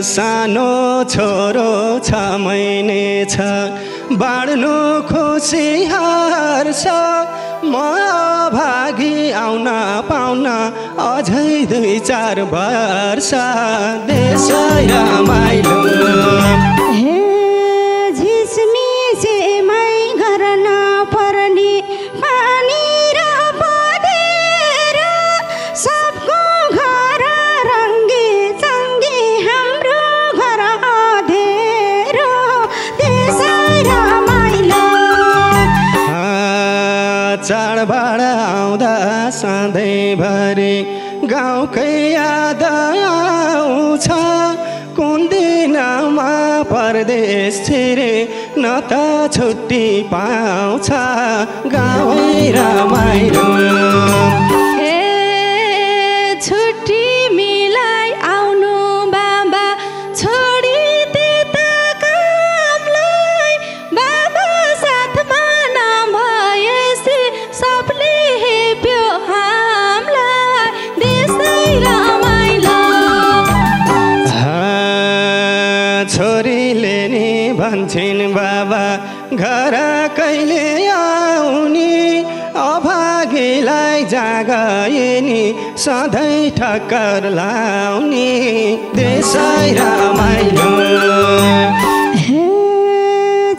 सानो छोरो 6 महिने छ बाँड्नु खुसी हर्ष म भागी आउन पाउन अझै 2-4 वर्ष देश रमाइलो हे झिसमिसेमै घर नपर्ने पानी र पँधेरो सबको घर रङ्गी चङ्गी हाम्रो घर अँधेरो देश रमाइलो चाडबाड आउँदा सधैँभरि गाउँकै याद आउँछ कुन दिनमा परदेश छिरे न त छुट्टी पाउँछ गाउँै रमाइलो छुट्टी मिलाई आउनु बाबा छोडी त्यता कामलाई बाबा साथमा नभएपछि सबले हेप्यो हामीलाई देशै रमाइलो छोरीले नि भन्छन् बाबा घर कहिले आउने अभागीलाई जागए नि सधैँ ठक्कर लाउने देशै रमाइलो हे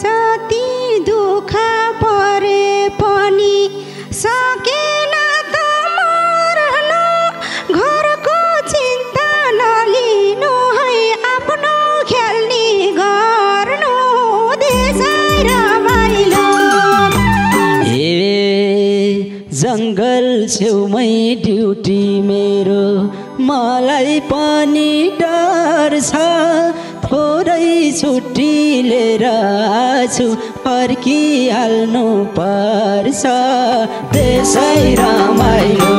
जति दुःख परे पनि सकेन त मर्न घरको चिन्ता नलिनु है आफ्नो खेल्ने गर्नु देशै रमाइलो जङ्गल छेउमै ड्युटी मेरो मलाई पनि डर छ थोरै छुट्टी लिएर आछु फर्किहाल्नु पर्छ देशै रमाइलो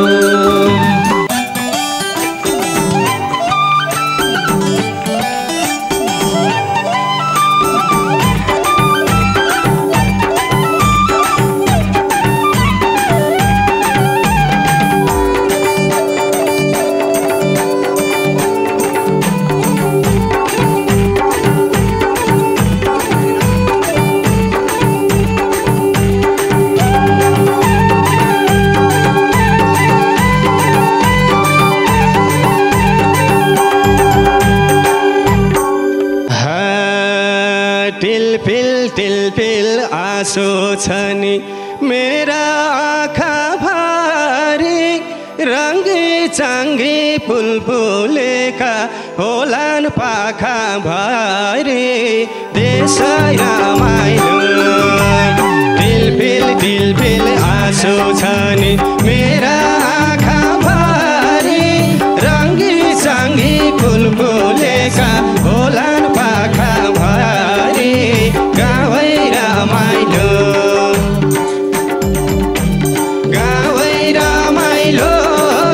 टिलपिल आँसु छ नि मेरा आँखा भारी रङ्गी चाङ्गी फुलफुलेका होलान् पाखा भारी देशै रमाइलो टिलपिल आँसु छ नि मेरा आँखा भारी रङ्गी चाङ्गी फुलफुलेका होलान् पाखा भारी गाउँै रमाइलो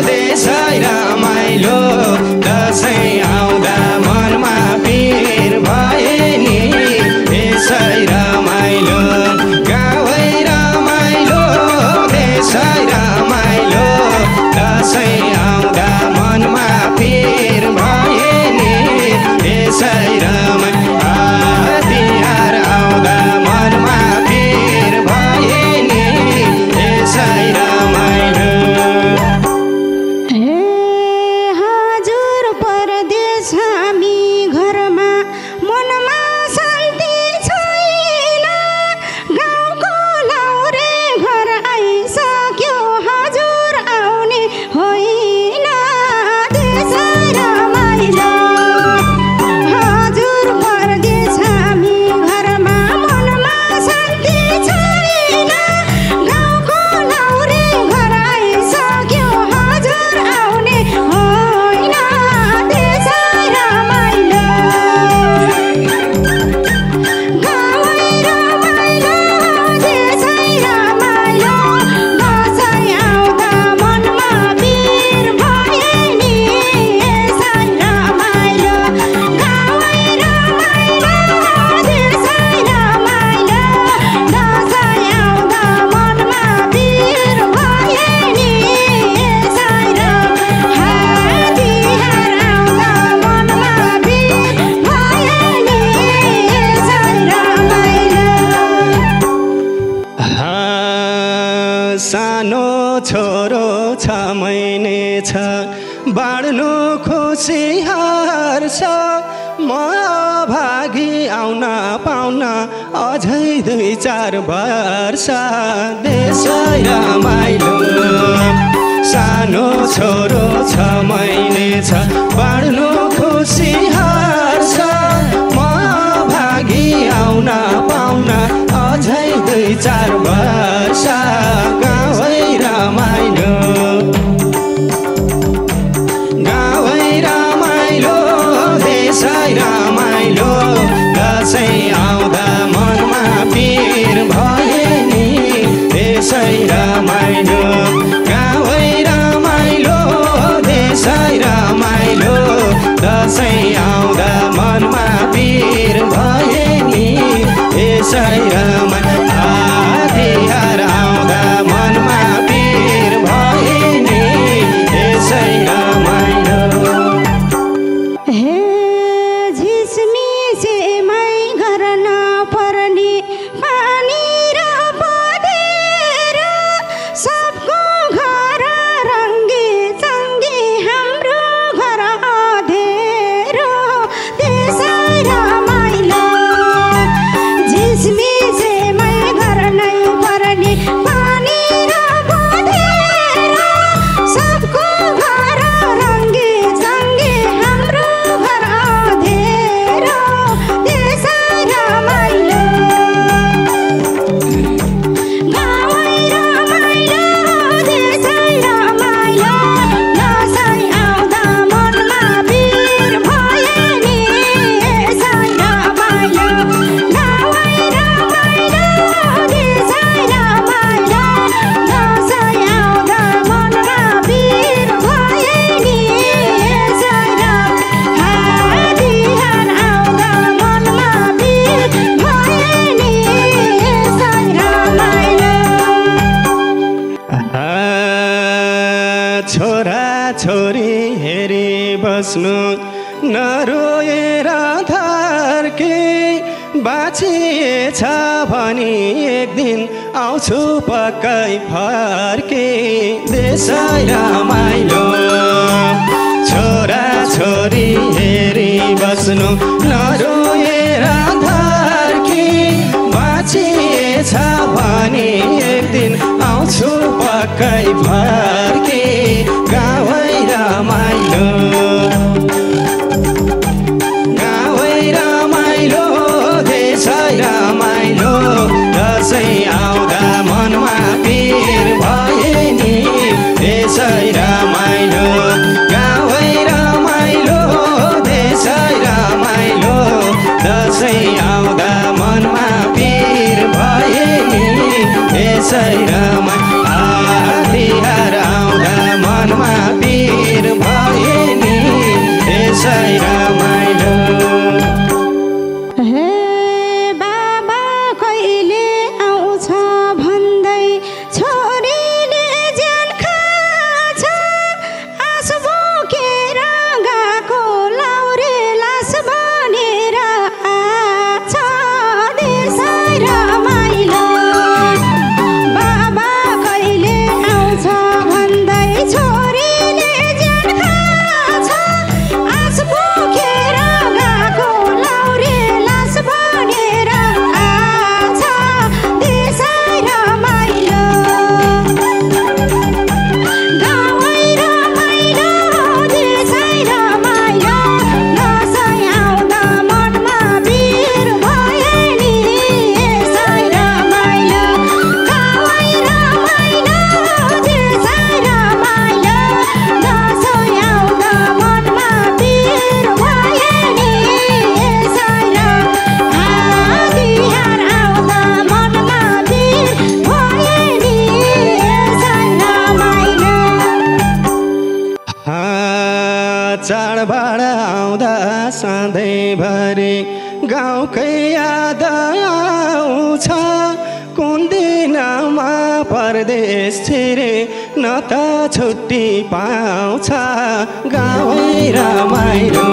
देशै रमाइलो दसैँ आउँदा मनमा पिर भए नि देशै रमाइलो गाउँै रमाइलो देशै रमाइलो दसैँ आउँदा मनमा पिर भए नि देशै रमाइलो तिहार आउँदा मनमा पिर भए नि देशै रमाइलो खुसी हर्ष म भागी आउन पाउन अझै 2-4 वर्ष देश रमाइलो सानो छोरो छ मैले छ बाँड्नु खुसी हर्ष म भागी आउन पाउन अझै 2-4 वर्ष गाउँै रमाइलो रमाइलो दसैँ आउँदा मनमा पिर भए नि देशै रमाइलो गाउँै रमाइलो देशै रमाइलो दसैँ आउँदा मनमा पिर भए नि देशै रमाइलो तिहार आउँदा मनमा पिर भए नि देशै रमाइलो छोरी हेरी बस्नु नरोएर धर्के बाँचिएछ भनी एक दिन आउँछु पक्कै फर्के देशै रमाइलो छोरा छोरी हेरी बस्नु नरोएर धर्के बाँचिएछ भनी एक दिन आउँछु पक्कै फर्के गाउँै रमाइलो गाउँै रमाइलो देशै रमाइलो दसैँ आउँदा मनमा पिर भए नि देशै रमाइलो गाउँै रमाइलो देशै रमाइलो दसैँ आउँदा मनमा पिर भए नि देशै रमाइलो तिहार आउँदा मनमा पिर भए नि देशै रमाइलो हे बाबा कहिले आउँछ भन्दै छोरीले ज्यान खाछ आस बोकेर गएको लाउरे लास बनेर आछ देशै रमाइलो बाबा कहिले आउँछ भन्दै छोरीले ज्यान खाछ आस बोकेर गएको लाउरे लास बनेर आछ देशै रमाइलो गाउँै रमाइलो देशै रमाइलो दसैँ आउँदा मनमा पिर भए नि देशै रमाइलो गाउँै रमाइलो देशै रमाइलो दसैँ आउँदा मनमा पिर भए नि देशै तिहार आउँदा मनमा पिर भए नि देशै रमाइलो चाडबाड आउँदा सधैँभरि गाउँकै याद आउँछ कुन दिनमा परदेश छिरे न त छुट्टी पाउँछ गाउँै रमाइलो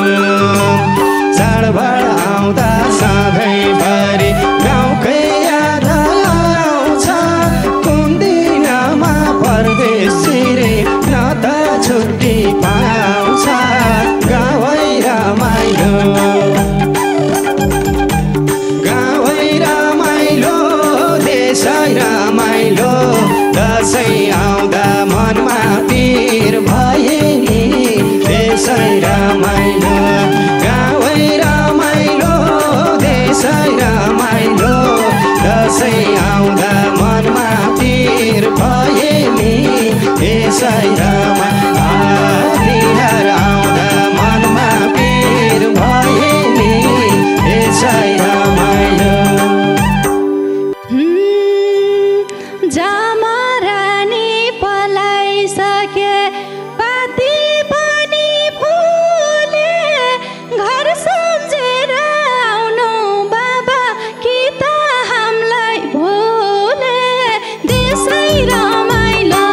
चाडबाड आउँदा सधैँभरि गाउँकै याद आउँछ कुन दिनमा परदेश छिरे न त छुट्टी पाउँछ दसैँ आउँदा मनमा पिर भए नि यसै रमाइलो तिहार आउँदा मनमा पिर भए नि यसै रमाइलो जामरानी पलाइसके पाती पनि फुले घर सम्झेर आउनु बाबा कि त हामीलाई भोले देशै रमाइलो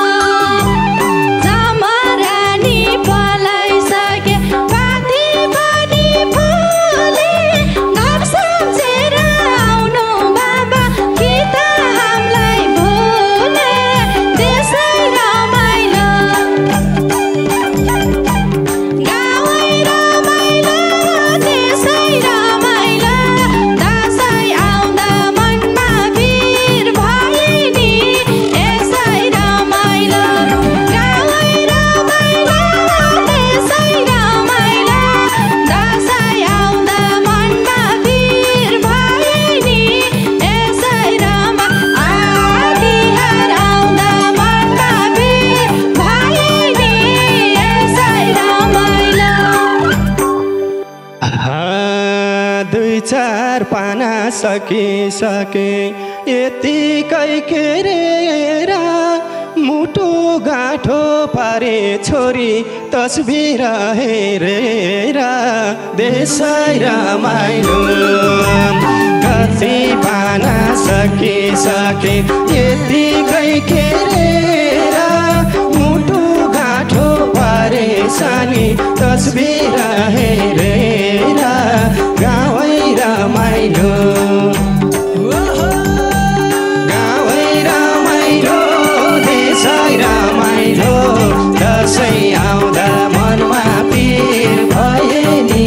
जामरानी पलाइसके पाती पनि फुले घर सम्झेर आउनु बाबा कि त हामीलाई भोले देशै रमाइलो गाउँै रमाइलो देशै रमाइलो दसैँ आउँदा मनमा भिर भए नि यसै रमाइलो गाउँै रमाइलो देशै रमाइलो दसैँ आउँदा मनमा भिर भए नि यसै तिहार आउँदा मनमा भिर भए नि यसै रमाइलो दुई चार पाना सकिसके यतिकै केरेर मुटु गाँठो पारे छोरी तस्बिर हेरेर देशै रमाइलो कति पाना सकिसके यतिकै केरेर मुटु गाँठो पारे सानी तस्बिर हेरेर गाउँै रमाइलो गाउँै रमाइलो देशै रमाइलो दसैँ आउँदा मनमा पिर भए नि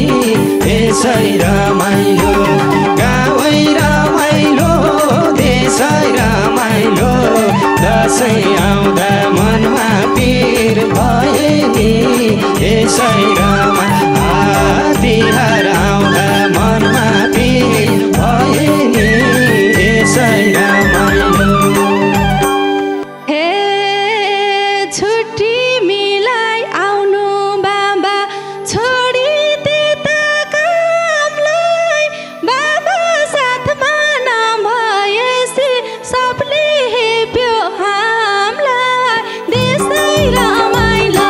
यसै रमाइलो गाउँै रमाइलो देशै रमाइलो दसैँ आउँदा मनमा पिर भए नि यसै रमाइलो तिहार आउँदा मनमा पिर भए नि यसै रमाइलो हे छुट्टी मिलाई आउनु बाबा छोडी त्यता कामलाई बाबा साथमा नभएपछि सबले हेप्यो हामीलाई देशै रमाइलो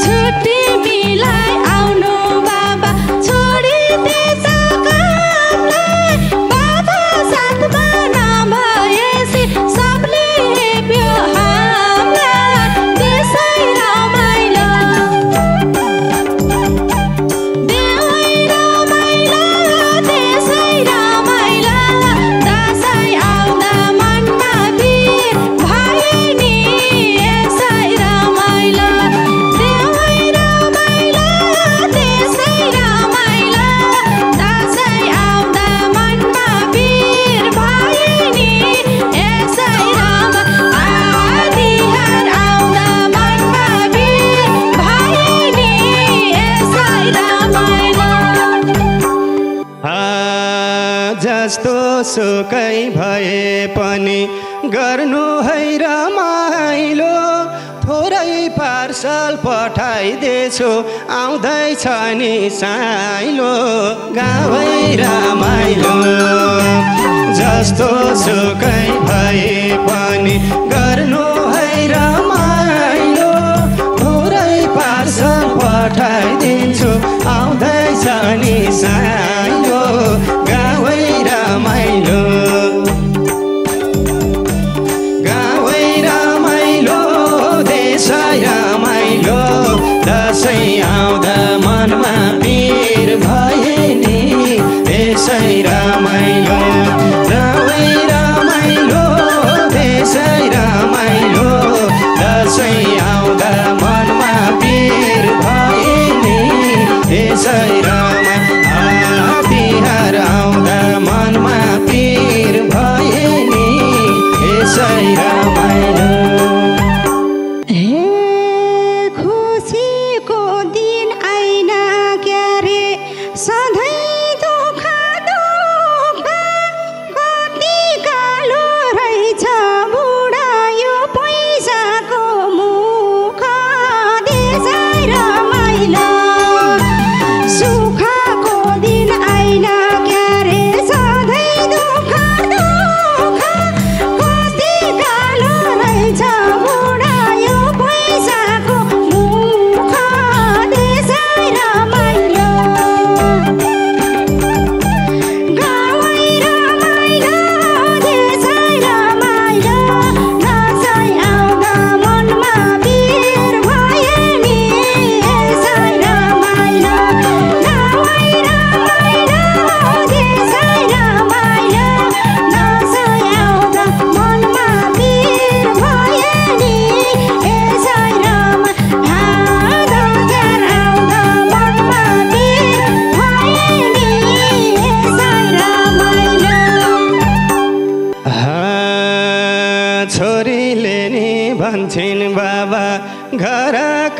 छुट्टी मिलाई आउनु बाबा छोडी त्यता कामलाई बाबा साथमा नभएपछि सबले हेप्यो हामीलाई देशै रमाइलो देउै रमाइलो देशै रमाइलो दसैँ आउँदा मनमा भिर भए नि यसै रमाइलो देउै रमाइलो देशै रमाइलो दसैँ आउँदा मनमा भिर भए नि यसै तिहार आउँदा मनमा भिर भए नि यसै रमाइलो जस्तो सुकै भए पनि गर्नु है रमाइलो थोरै पार्सल पठाइदिएछु आउँदैछ नि साइलो गाउँै रमाइलो जस्तो सुकै भए पनि गर्नु है रमाइलो थोरै पार्सल पठाइदिन्छु आउँदैछ नि साइलो गाउँै रमाइलो गाउँै रमाइलो देशै रमाइलो दसैँ आउँदा मनमा पिर भए नि यसै रमाइलो गाउँै रमाइलो देशै रमाइलो दसैँ आउँदा मनमा पिर भए नि यसै रमाइलो तिहार आउँदा मनमा पिर भए नि यसै रमाइलो हे खुसीको दिन आइन क्यारे सधैँ दुःख दुःख कति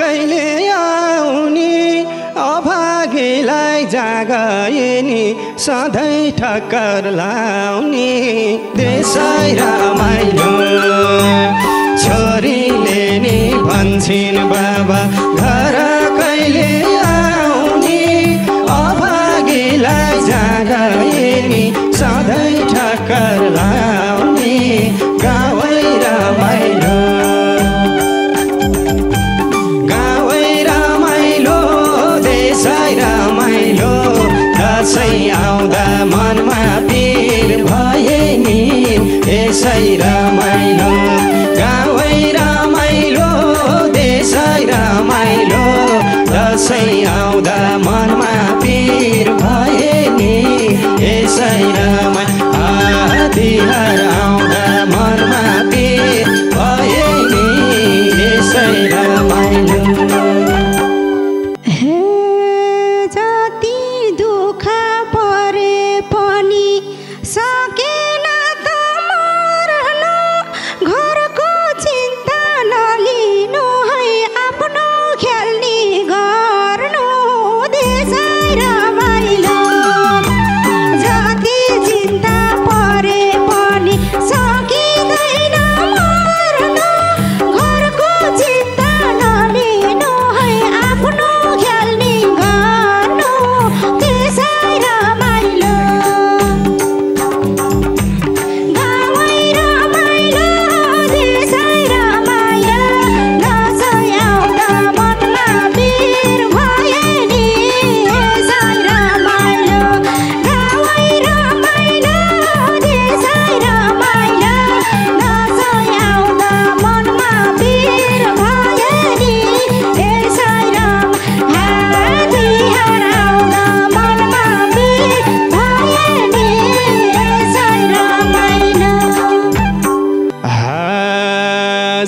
कहिले आउने अभागीलाई जागए नि सधैँ ठक्कर लाउने देशै रमाइलो छोरीले नि भन्छन् बाबा घर कहिले आउने अभागीलाई जागए नि सधैँ ठक्कर लाउने गावै रमाइलो रमाइलो दसैँ आउँदा मनमा पीर भए नि यसै रमाइलो गावै रमाइलो देशै रमाइलो दसैँ आउँदा मनमा पीर भए नि यसै रमाइलो तिहार आउँदा मनमा पीर भए नि यसै रमाइलो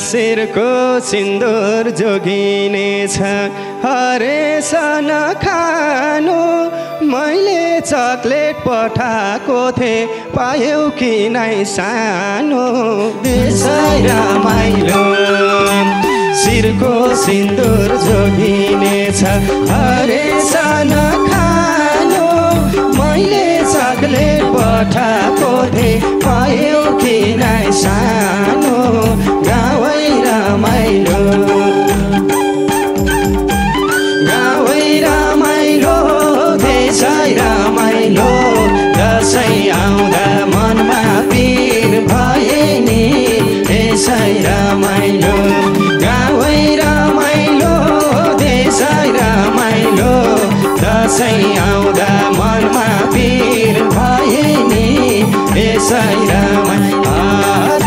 शिरको सिन्दुर जोगिनेछ हरेस नखानु मैले चकलेट पठाएको थिएँ पायौ कि नै सानो देशै रमाइलो शिरको सिन्दुर जोगिनेछ हरेस नखानु मैले चकलेट पठाएको थिएँ पायौ कि नै सानो गावै रमाइलो गावै रमाइलो देशै रमाइलो दसैँ आउँदा मनमा पीर भए नि यसै रमाइलो गावै रमाइलो देशै रमाइलो दसैँ आउँदा मनमा पीर भए नि यसै रमाइलो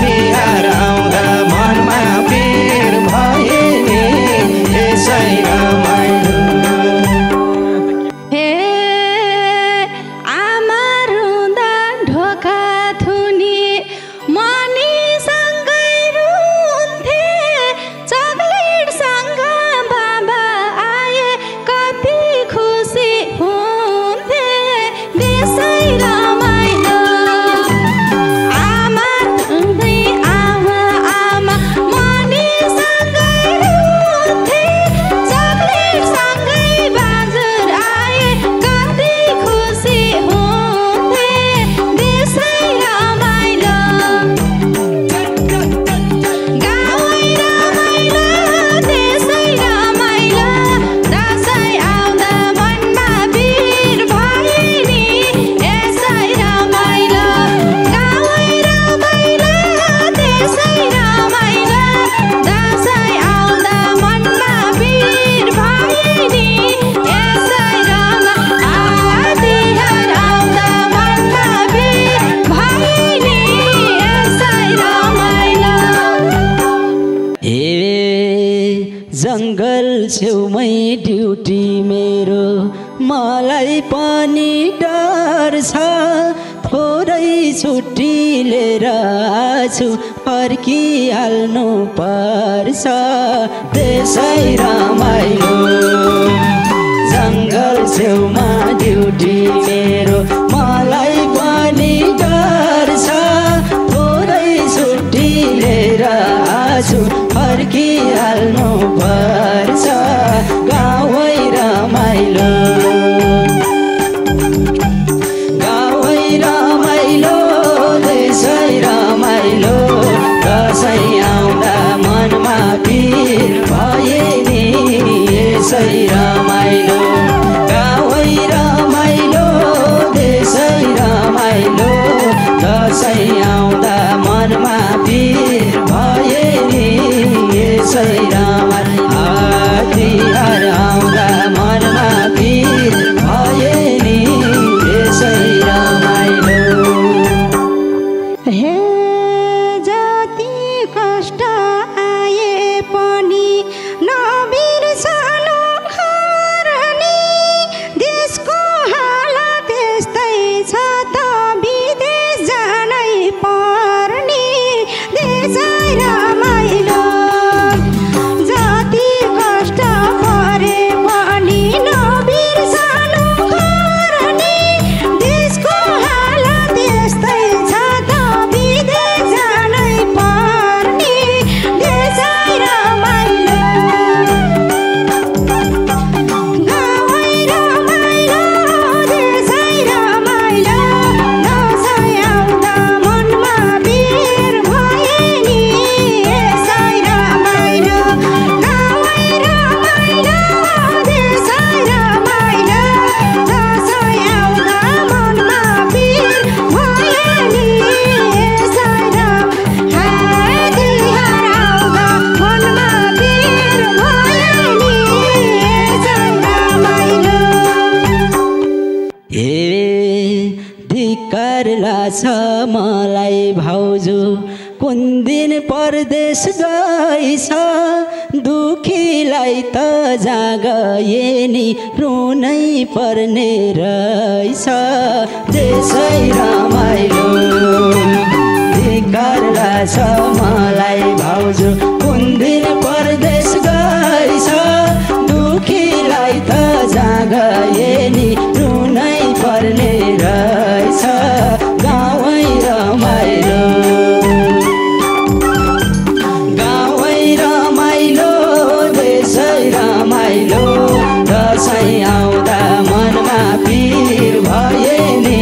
तिहार आउँदा मनमा पीर भए नि यसै रमाइलो हे आमा रुँदा ढोका थुनी मनीसँगै रुन्थे चकलेटसँग बाबा आए कति खुसी हुन्थे देशै रमाइलो आमा रुँदै आमा आमा मनीसँगै रुन्थे चकलेटसँगै बाजुर आए कति खुसी हुन्थे देशै रमाइलो गावै रमाइलो देशै रमाइलो दसैँ आउँदा मनमा भिड भए नि यसै रमाइलो गावै रमाइलो देशै रमाइलो दसैँ आउँदा मनमा भिड भए नि यसै रमाइलो तिहार आउँदा मनमा भिड भए नि यसै रमाइलो जङ्गल छेउमै ड्युटी मेरो मलाई पनि डर छ थोरै छुट्टी लिएर आछु फर्किहाल्नु पर्छ देशै रमाइलो जङ्गल छेउमा ड्युटी मेरो मलाई पनि डर छ थोरै छुट्टी लिएर आछु फर्किहाल्नु पर्छ लाग्छ मलाई भाउजू कुन दिन परदेश गइछ दुखीलाई त जागए नि रुनै पर्ने रहेछ देशै रमाइलो धिक्कार लाग्छ मलाई भाउजू कुन दिन परदेश गइछ दुखीलाई त जागए नि रुनै पर्ने रहेछ गाउँै रमाइलो दसैँ आउँदा मनमा पीर भए नि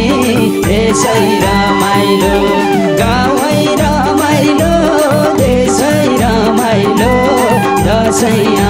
देशै रमाइलो गाउँै रमाइलो देशै रमाइलो दसैँ